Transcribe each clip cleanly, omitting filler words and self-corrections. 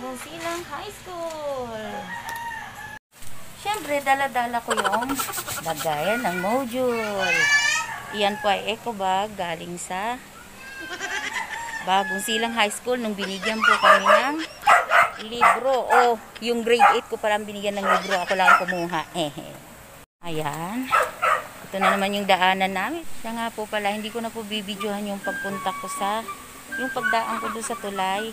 Bagong Silang High School. Siyempre, dala-dala ko yung lagayan ng module. Iyan po ay eco bag galing sa Bagong Silang High School nung binigyan po kami ng libro. O, yung grade 8 ko palang binigyan ng libro. Ako lang kumuha. Ayan. Ito na naman yung daanan namin. Siya nga po pala, hindi ko na po bibidyohan yung pagpunta ko sa, yung pagdaan ko doon sa tulay.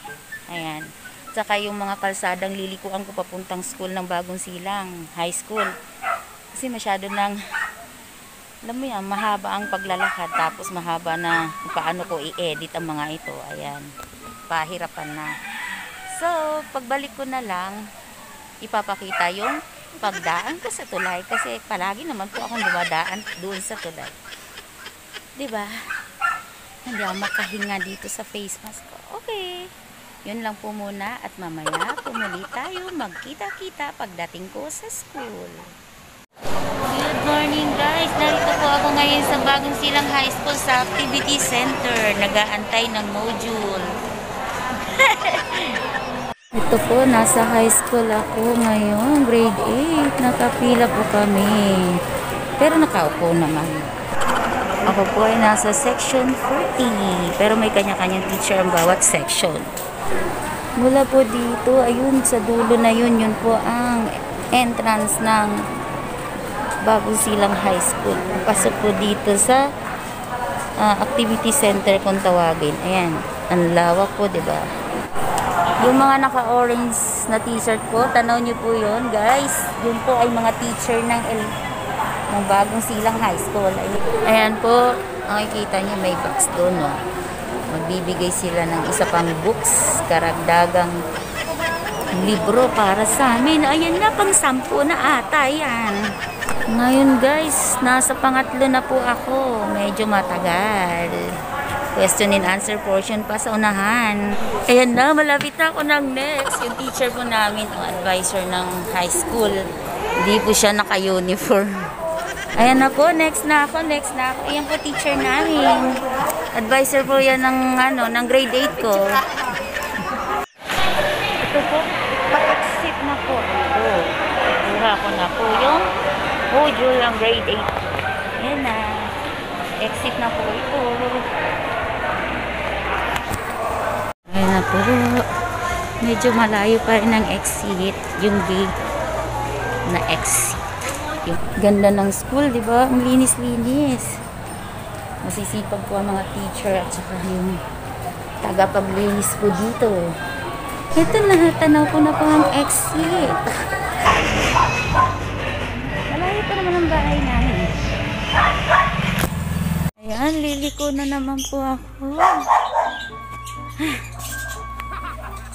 Ayan. Saka yung mga kalsadang lilikuan ko papuntang school ng Bagong Silang High School. Kasi masyado nang, alam mo yan, mahaba ang paglalakad. Tapos mahaba na paano ko i-edit ang mga ito. Ayan. Pahirapan na. So, pagbalik ko na lang, ipapakita yung pagdaan ko sa tulay. Kasi palagi naman po akong dumadaan doon sa tulay. Diba? Hindi ako makahinga dito sa face mask ko. Okay. Yun lang po muna at mamaya pumuli tayo magkita-kita pagdating ko sa school. Good morning guys! Narito po ako ngayon sa Bagong Silang High School sa Activity Center. Nag-aantay ng module. Ito po, nasa high school ako ngayon. Grade 8. Nakapila po kami. Pero nakaupo naman. Ako po ay nasa section 40. Pero may kanya-kanyang teacher ang bawat section. Mula po dito, ayun, sa dulo na yun, yun po ang entrance ng Bagong Silang High School. Pasok po dito sa activity center kung tawagin. Ayan, ang lawak po, diba? Yung mga naka-orange na t-shirt po, tanaw nyo po yun, guys. Yun po ay mga teacher ng Bagong Silang High School. Ayan po, makikita nyo may box doon, no? Magbibigay sila ng isa pang books, karagdagang libro para sa amin. Ayan na, pang 10 na ata yan. Ngayon guys, nasa pangatlo na po ako. Medyo matagal. Question and answer portion pa sa unahan. Ayan na, malapit na ako ng next. Yung teacher po namin, ang advisor ng high school. Hindi po siya naka-uniform. Ayan na po, next na ako. Ayan po teacher namin. Advisor po yan ng, ng grade 8 ko. Ito po, pa-exit na po. Ito, buha ko na po yung module ng grade 8. Ayan na. Exit na po ito. Ayan na po. Medyo malayo pa rin ang exit. Yung gate na exit. Yung ganda ng school, di ba? Ang linis-linis. Masisipag po ang mga teacher at saka yung tagapaglinis po dito. Ito na, tanaw ko na po ang exit. Malayo pa naman ang bahay namin. Ayan, liliko na naman po ako.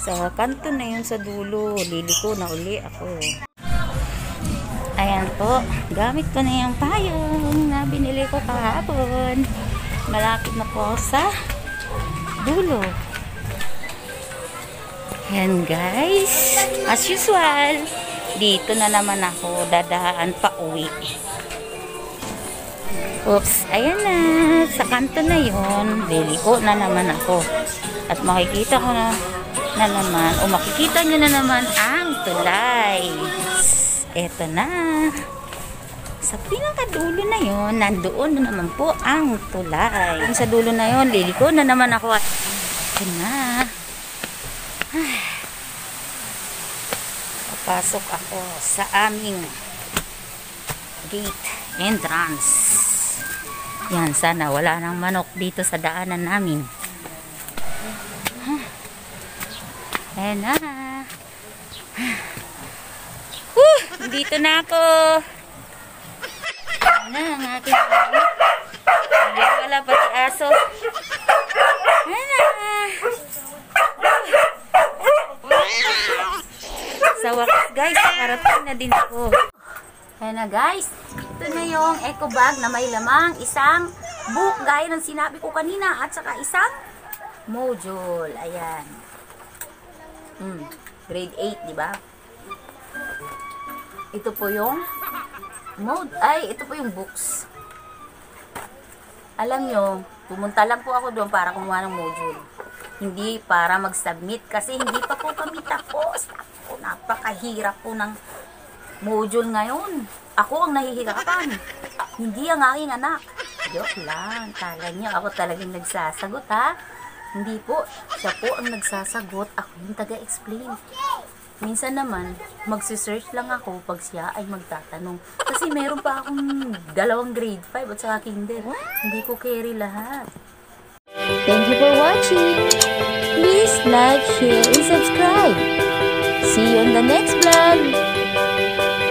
Sa kanto na yun sa dulo, liliko na uli ako. Ayan po, gamit ko na yung payong na binili ko kahapon. Malapit na po sa dulo. Ayan guys, as usual, dito na naman ako dadaan pa uwi. Oops, ayan na, sa kanto na yun, liliko na naman ako. At makikita ko na naman, o makikita nyo na naman ang tulay. Eto na. Sa pinakadulo na yon, nandoon na naman po ang tulay. Sa dulo na yon, liliko na naman ako. Ito na. Papasok ako sa aming gate entrance. Yan, sana wala nang manok dito sa daanan namin. Ayan na. Dito na ako. Ayan na ang aking wala pati aso. Ayan na. Sa wakas guys, parating na din ako. Ayan na guys. Ito na yung eco bag na may lamang isang book gaya ng sinabi ko kanina at saka isang module. Ayan. Grade 8, di ba? Ito po yung ito po yung books. Alam nyo, pumunta lang po ako doon para kumuha ng module. Hindi para mag-submit kasi hindi pa po kami tapos. napakahirap po ng module ngayon. Ako ang nahihirapan. Hindi ang aking anak. Joke lang. Kala niyo ako talagang nagsasagot, ha? Hindi po. Siya po ang nagsasagot. Ako yung taga-explain. Minsan naman, magsisearch lang ako pag siya ay magtatanong. Kasi meron pa akong 2 grade 5 at saka kinder. Hindi ko carry lahat. Thank you for watching. Please like, share, and subscribe. See you on the next vlog.